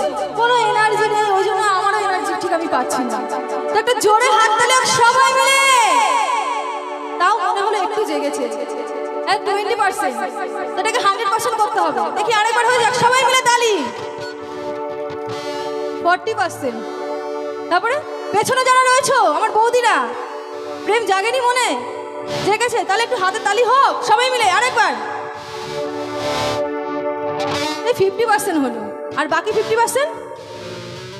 বলছি কোনো এনার্জি নেই, ওই জন্য আমারও এনার্জি ঠিক আমি পাচ্ছি না। তো একটা জোরে হাত তালি সবাই মিলে, তাও মনে হলো একটু জেগেছে। 20%, এটাকে 100% করতে হবে। দেখি আরেকবার হয়ে যাক, সবাই মিলে তালি। 40%। তারপরে পেছনে যারা রয়েছো আমার বৌদিরা, প্রেম জাগেনি মনে? জেগেছে? তাহলে একটু হাতে তালি হোক সবাই মিলে আরেকবার। 50% হলো, আর বাকি 50%?